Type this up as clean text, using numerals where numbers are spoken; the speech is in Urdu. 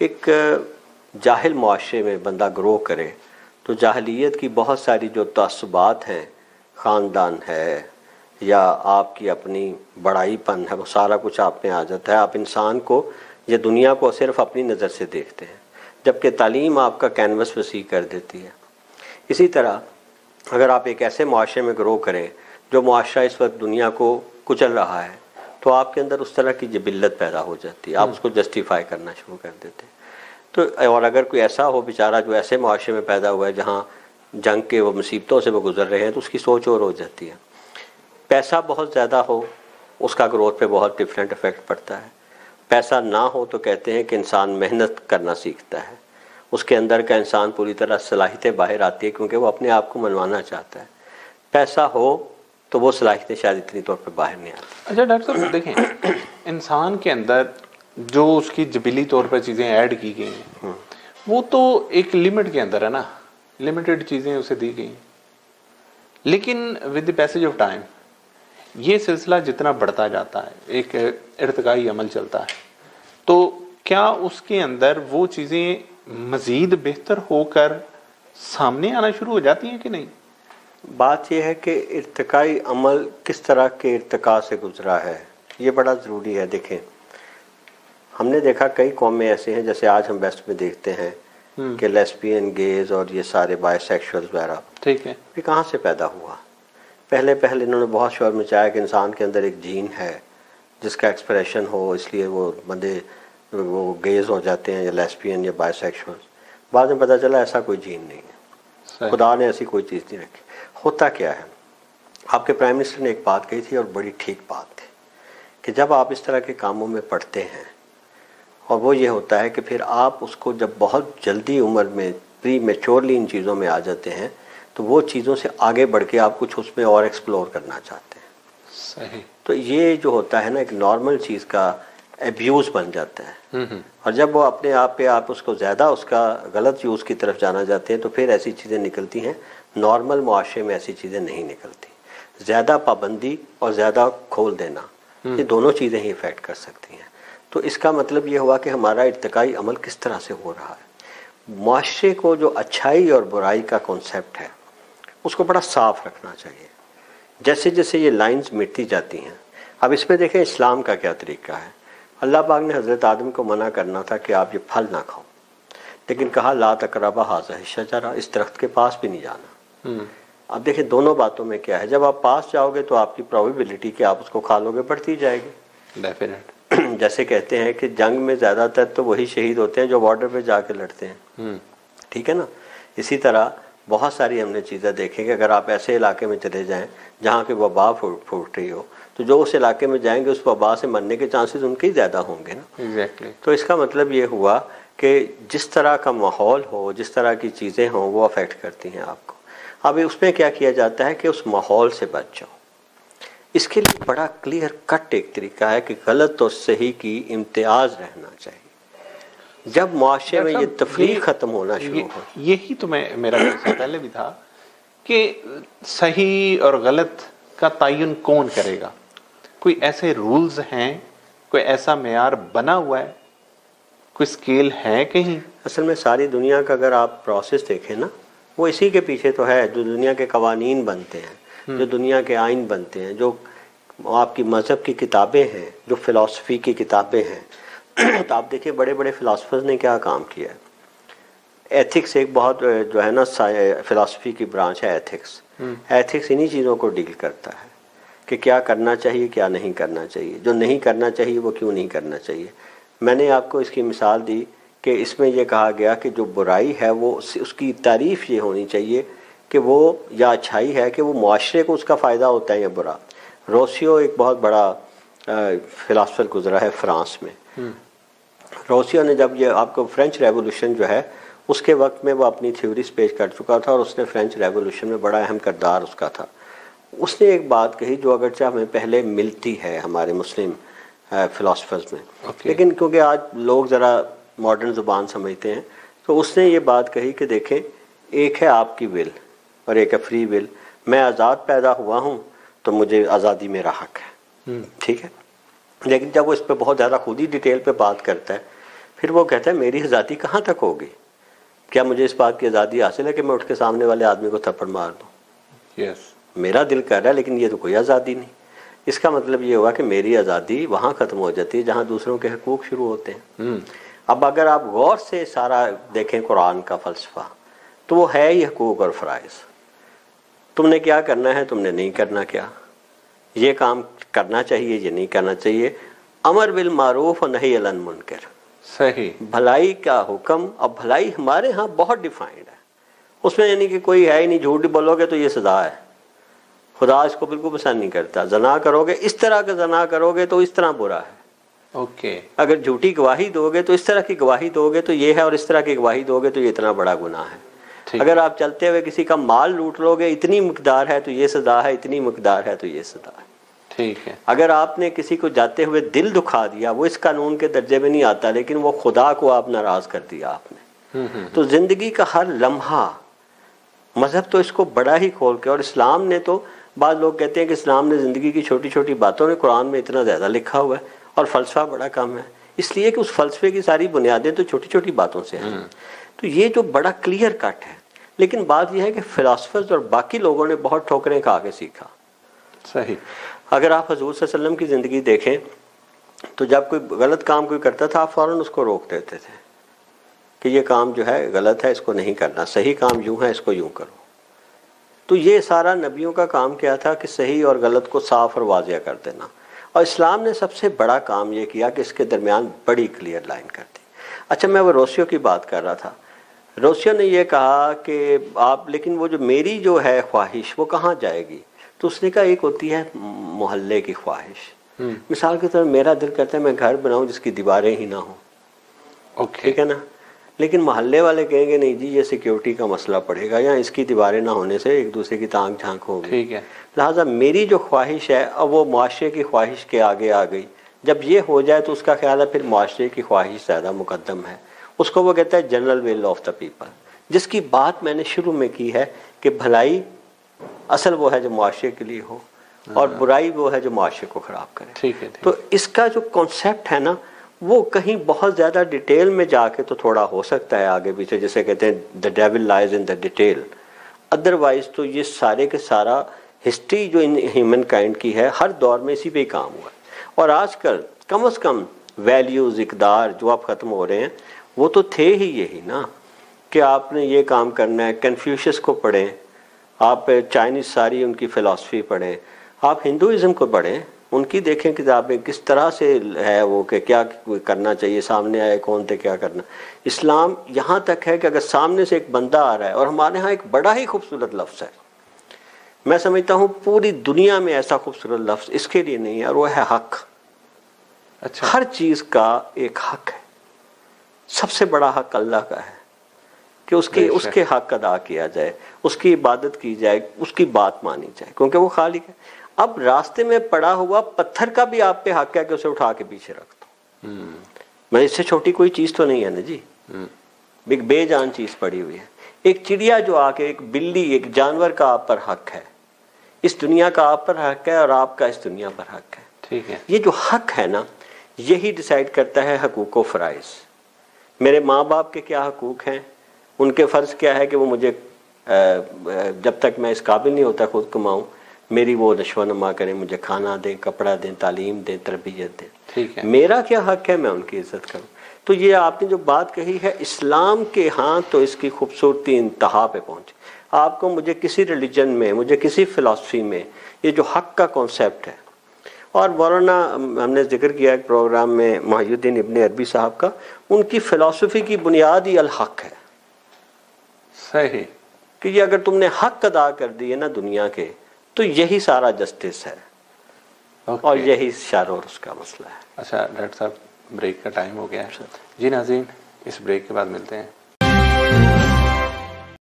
ایک جاہل معاشرے میں بندہ گرو کرے تو جاہلیت کی بہت ساری جو تعصبات ہیں، خاندان ہے یا آپ کی اپنی بڑائی پن ہے، وہ سارا کچھ آپ میں آ جاتا ہے. آپ انسان کو یا دنیا کو صرف اپنی نظر سے دیکھتے ہیں، جبکہ تعلیم آپ کا کینوس وسیع کر دیتی ہے. اسی طرح اگر آپ ایک ایسے معاشرے میں گرو کریں جو معاشرہ اس وقت دنیا کو کچل رہا ہے، تو آپ کے اندر اس طرح کی جبلت پیدا ہو جاتی ہے، آپ اس کو جسٹیفائی کرنا شروع کر دیتے ہیں. تو اور اگر کوئی ایسا ہو بیچارہ جو ایسے معاشرے میں پیدا ہوا ہے جہاں جنگ کے وہ مصیبتوں سے وہ گزر رہے ہیں، تو اس کی سوچ اور ہو جاتی ہے. پیسہ بہت زیادہ ہو، اس کا گروتھ پہ بہت ڈفرینٹ افیکٹ پڑتا ہے. پیسہ نہ ہو تو کہتے ہیں کہ انسان محنت کرنا سیکھتا ہے، اس کے اندر کا انسان پوری طرح صلاحیتیں باہر آتی ہے کیونکہ وہ اپنے آپ کو منوانا چاہتا ہے. پیسہ ہو تو وہ صلاحیتیں شاید اتنی طور پہ باہر نہیں آتی. اچھا ڈاکٹر صاحب دیکھیں، انسان کے اندر جو اس کی جبلی طور پر چیزیں ایڈ کی گئی ہیں وہ تو ایک لمٹ کے اندر ہے نا، لمیٹڈ چیزیں اسے دی گئی. لیکن with the passage of time یہ سلسلہ جتنا بڑھتا جاتا ہے، ایک ارتقائی عمل چلتا ہے، تو کیا اس کے اندر وہ چیزیں مزید بہتر ہو کر سامنے آنا شروع ہو جاتی ہیں کہ نہیں؟ بات یہ ہے کہ ارتقائی عمل کس طرح کے ارتقاء سے گزرا ہے، یہ بڑا ضروری ہے. دیکھیں، ہم نے دیکھا کئی قومیں ایسے ہیں جیسے آج ہم ویسٹ میں دیکھتے ہیں کہ لیسبین، گیز اور یہ سارے بائی سیکشولز وغیرہ، ٹھیک ہے، یہ کہاں سے پیدا ہوا؟ پہلے انہوں نے بہت شور مچایا کہ انسان کے اندر ایک جین ہے جس کا ایکسپریشن ہو، اس لیے وہ بندے وہ گیز ہو جاتے ہیں یا لیسبین یا بائی سیکشول. بعد میں پتہ چلا ایسا کوئی جین نہیں ہے، خدا نے ایسی کوئی چیز نہیں رکھی. ہوتا کیا ہے، آپ کے پرائم منسٹر نے ایک بات کہی تھی اور بڑی ٹھیک بات تھی کہ جب آپ اس طرح کے کاموں میں پڑتے ہیں، اور وہ یہ ہوتا ہے کہ پھر آپ اس کو جب بہت جلدی عمر میں پری میچورلی ان چیزوں میں آ جاتے ہیں تو وہ چیزوں سے آگے بڑھ کے آپ کچھ اس میں اور ایکسپلور کرنا چاہتے ہیں. صحیح. تو یہ جو ہوتا ہے نا، ایک نارمل چیز کا ایبیوز بن جاتا ہے. اور جب وہ اپنے آپ پہ آپ اس کو زیادہ اس کا غلط یوز کی طرف جانا جاتے ہیں تو پھر ایسی چیزیں نکلتی ہیں. نارمل معاشرے میں ایسی چیزیں نہیں نکلتی. زیادہ پابندی اور زیادہ کھول دینا، یہ دونوں چیزیں ہی افیکٹ کر سکتی ہیں. تو اس کا مطلب یہ ہوا کہ ہمارا ارتقائی عمل کس طرح سے ہو رہا ہے. معاشرے کو جو اچھائی اور برائی کا کانسیپٹ ہے اس کو بڑا صاف رکھنا چاہیے. جیسے جیسے یہ لائنز مٹتی جاتی ہیں، اب اس میں دیکھیں اسلام کا کیا طریقہ ہے. اللہ پاک نے حضرت آدم کو منع کرنا تھا کہ آپ یہ پھل نہ کھاؤ، لیکن کہا لا تقربا ھذہ الشجرہ، اس درخت کے پاس بھی نہیں جانا. اب دیکھیں دونوں باتوں میں کیا ہے، جب آپ پاس جاؤ گے تو آپ کی پروبیبلٹی کہ آپ اس کو کھا لو گے بڑھتی جائے گی. ڈیفینیٹ. جیسے کہتے ہیں کہ جنگ میں زیادہ تر تو وہی شہید ہوتے ہیں جو بارڈر پہ جا کے لڑتے ہیں. ٹھیک ہے نا. اسی طرح بہت ساری ہم نے چیزیں دیکھیں کہ اگر آپ ایسے علاقے میں چلے جائیں جہاں کہ وبا پھوٹ رہی ہو تو جو اس علاقے میں جائیں گے اس وبا سے مرنے کے چانسز ان کے ہی زیادہ ہوں گے نا. ایگزیکٹلی. تو اس کا مطلب یہ ہوا کہ جس طرح کا ماحول ہو، جس طرح کی چیزیں ہوں، وہ افیکٹ کرتی ہیں آپ کو. اب اس میں کیا کیا جاتا ہے کہ اس ماحول سے بچ جاؤ. اس کے لیے بڑا کلیئر کٹ ایک طریقہ ہے کہ غلط اور صحیح کی امتیاز رہنا چاہیے. جب معاشرے میں یہ تفریق ختم ہونا شروع ہو، یہی تو میرا پہلے بھی تھا کہ صحیح اور غلط کا تعین کون کرے گا. کوئی ایسے رولز ہیں، کوئی ایسا معیار بنا ہوا ہے، کوئی اسکیل ہے کہیں؟ اصل میں ساری دنیا کا اگر آپ پروسیس دیکھیں نا، وہ اسی کے پیچھے تو ہے. جو دنیا کے قوانین بنتے ہیں، جو دنیا کے آئین بنتے ہیں، جو آپ کی مذہب کی کتابیں ہیں، جو فلسفی کی کتابیں ہیں، تو آپ دیکھیں بڑے بڑے فلاسفرز نے کیا کام کیا ہے. ایتھکس ایک بہت جو ہے نا فلسفی کی برانچ ہے ایتھکس. ایتھکس انہی چیزوں کو ڈیل کرتا ہے کہ کیا کرنا چاہیے، کیا نہیں کرنا چاہیے، جو نہیں کرنا چاہیے وہ کیوں نہیں کرنا چاہیے. میں نے آپ کو اس کی مثال دی کہ اس میں یہ کہا گیا کہ جو برائی ہے وہ اس کی تعریف یہ ہونی چاہیے کہ وہ یا اچھائی ہے کہ وہ معاشرے کو اس کا فائدہ ہوتا ہے یا برا. روسیو ایک بہت بڑا فلاسفر گزرا ہے فرانس میں. روسیو نے جب یہ آپ کو فرینچ ریولوشن جو ہے اس کے وقت میں وہ اپنی تھیوریز پیش کر چکا تھا اور اس نے فرینچ ریولوشن میں بڑا اہم کردار اس کا تھا. اس نے ایک بات کہی جو اگرچہ ہمیں پہلے ملتی ہے ہمارے مسلم فلاسفرز میں، لیکن کیونکہ آج لوگ ذرا ماڈرن زبان سمجھتے ہیں، تو اس نے یہ بات کہی کہ دیکھیں ایک ہے آپ کی ول اور ایک ہے فری ول. میں آزاد پیدا ہوا ہوں تو مجھے آزادی میرا حق ہے. ٹھیک ہے. لیکن جب وہ اس پہ بہت زیادہ خود ہی ڈیٹیل پہ بات کرتا ہے پھر وہ کہتا ہے میری آزادی کہاں تک ہوگی؟ کیا مجھے اس بات کی آزادی حاصل ہے کہ میں اٹھ کے سامنے والے آدمی کو تھپڑ مار دوں؟ یس، میرا دل کر رہا ہے لیکن یہ تو کوئی آزادی نہیں. اس کا مطلب یہ ہوا کہ میری آزادی وہاں ختم ہو جاتی ہے جہاں دوسروں کے حقوق شروع ہوتے ہیں. اب اگر آپ غور سے سارا دیکھیں قرآن کا فلسفہ تو وہ ہے ہی حقوق اور فرائض. تم نے کیا کرنا ہے، تم نے نہیں کرنا کیا، یہ کام کرنا چاہیے، یہ نہیں کرنا چاہیے. امر بالمعروف و نہی عن المنکر، صحیح. بھلائی کا حکم. اب بھلائی ہمارے ہاں بہت ڈیفائنڈ ہے، اس میں یعنی کہ کوئی ہے ہی نہیں، جھوٹ بولو گے تو یہ سزا ہے. خدا اس کو بالکل پسند نہیں کرتا. زنا کرو گے، اس طرح کا زنا کرو گے تو اس طرح برا ہے. اوکے. اگر جھوٹی گواہی دو گے تو اس طرح کی گواہی دو گے تو یہ ہے، اور اس طرح کی گواہی دو گے تو یہ اتنا بڑا گناہ ہے. اگر آپ چلتے ہوئے کسی کا مال لوٹ لو گے، اتنی مقدار ہے تو یہ سزا ہے، اتنی مقدار ہے تو یہ سزا ہے. ٹھیک ہے. اگر آپ نے کسی کو جاتے ہوئے دل دکھا دیا، وہ اس قانون کے درجے میں نہیں آتا، لیکن وہ خدا کو آپ ناراض کر دیا آپ نے. تو زندگی کا ہر لمحہ مذہب تو اس کو بڑا ہی کھول کے، اور اسلام نے تو، بعض لوگ کہتے ہیں کہ اسلام نے زندگی کی چھوٹی چھوٹی باتوں نے قرآن میں اتنا زیادہ لکھا ہوا ہے اور فلسفہ بڑا کم ہے، اس لیے کہ اس فلسفے کی ساری بنیادیں تو چھوٹی چھوٹی باتوں سے ہیں. تو یہ جو بڑا کلیئر کٹ ہے. لیکن بات یہ ہے کہ فلاسفرز اور باقی لوگوں نے بہت ٹھوکریں کھا کے سیکھا. صحیح. اگر آپ حضور صلی اللہ علیہ وسلم کی زندگی دیکھیں تو جب کوئی غلط کام کوئی کرتا تھا، آپ فوراً اس کو روک دیتے تھے کہ یہ کام جو ہے غلط ہے، اس کو نہیں کرنا، صحیح کام یوں ہے، اس کو یوں کرو. تو یہ سارا نبیوں کا کام کیا تھا کہ صحیح اور غلط کو صاف اور واضح کر دینا. اور اسلام نے سب سے بڑا کام یہ کیا کہ اس کے درمیان بڑی کلیئر لائن کر دی. اچھا، میں وہ روسیو کی بات کر رہا تھا. روسیو نے یہ کہا کہ آپ، لیکن وہ جو میری جو ہے خواہش وہ کہاں جائے گی؟ تو اس نے کہا ایک ہوتی ہے محلے کی خواہش. مثال کے طور میرا دل کرتا ہے میں گھر بناؤں جس کی دیواریں ہی نہ ہوں. ٹھیک ہے نا؟ لیکن محلے والے کہیں گے نہیں جی یہ سیکیورٹی کا مسئلہ پڑے گا، یا اس کی دیواریں نہ ہونے سے ایک دوسرے کی تانگ جھانک ہوگی. ٹھیک ہے. لہٰذا میری جو خواہش ہے اب وہ معاشرے کی خواہش کے آگے آ گئی. جب یہ ہو جائے تو اس کا خیال ہے پھر معاشرے کی خواہش زیادہ مقدم ہے. اس کو وہ کہتا ہے general will of the people, جس کی بات میں نے شروع میں کی ہے کہ بھلائی اصل وہ ہے جو معاشرے کے لیے ہو، اور برائی وہ ہے جو معاشرے کو خراب کرے. ٹھیک ہے. تو اس کا جو کانسیپٹ ہے نا، وہ کہیں بہت زیادہ ڈیٹیل میں جا کے تو تھوڑا ہو سکتا ہے آگے پیچھے، جسے کہتے ہیں دا dual لائز in the detail. Otherwise تو یہ سارے کے سارا ہسٹری جو ان ہیومن کائنڈ کی ہے ہر دور میں اسی پہ ہی کام ہوا ہے. اور آج کل کم از کم ویلیوز، اقدار جو اب ختم ہو رہے ہیں وہ تو تھے ہی یہی نا، کہ آپ نے یہ کام کرنا ہے. کنفیوشس کو پڑھیں آپ، چائنیز ساری ان کی فلسفی پڑھیں، آپ ہندوازم کو پڑھیں، ان کی دیکھیں کتابیں کس طرح سے ہے وہ کہ کیا کرنا چاہیے، سامنے آئے کون تھے کیا کرنا. اسلام یہاں تک ہے کہ اگر سامنے سے ایک بندہ آ رہا ہے، اور ہمارے ہاں ایک بڑا ہی خوبصورت لفظ ہے، میں سمجھتا ہوں پوری دنیا میں ایسا خوبصورت لفظ اس کے لیے نہیں ہے، اور وہ ہے حق. اچھا. ہر چیز کا ایک حق ہے. سب سے بڑا حق اللہ کا ہے کہ اس کے حق ادا کیا جائے، اس کی عبادت کی جائے، اس کی بات مانی جائے، کیونکہ وہ خالق ہے. اب راستے میں پڑا ہوا پتھر کا بھی آپ پہ حق ہے کہ اسے اٹھا کے پیچھے رکھ دو. میں اس سے چھوٹی کوئی چیز تو نہیں ہے نا جی. ایک بے جان چیز پڑی ہوئی ہے. ایک چڑیا جو آ کے، ایک بلی، ایک جانور کا آپ پر حق ہے، اس دنیا کا آپ پر حق ہے، اور آپ کا اس دنیا پر حق ہے. ٹھیک ہے. یہ جو حق ہے نا، یہی ڈیسائیڈ کرتا ہے حقوق و فرائض. میرے ماں باپ کے کیا حقوق ہیں، ان کے فرض کیا ہے کہ وہ مجھے جب تک میں اس قابل نہیں ہوتا خود کماؤں، میری وہ نشو نما کریں، مجھے کھانا دیں، کپڑا دیں، تعلیم دیں، تربیت دیں. ٹھیک ہے. میرا کیا حق ہے، میں ان کی عزت کروں. تو یہ آپ نے جو بات کہی ہے اسلام کے ہاں تو اس کی خوبصورتی انتہا پہ پہنچی. آپ کو مجھے کسی ریلیجن میں، مجھے کسی فلسفی میں یہ جو حق کا کانسیپٹ ہے، اور مولانا ہم نے ذکر کیا ایک پروگرام میں محی الدین ابن عربی صاحب کا، ان کی فلسفی کی بنیاد ہی الحق ہے. صحیح. کہ یہ اگر تم نے حق ادا کر دیے نا دنیا کے، تو یہی سارا جسٹس ہے. اور یہی شر اور اس کا مسئلہ ہے. اچھا ڈاکٹر صاحب، بریک کا ٹائم ہو گیا ہے. جی ناظرین، اس بریک کے بعد ملتے ہیں.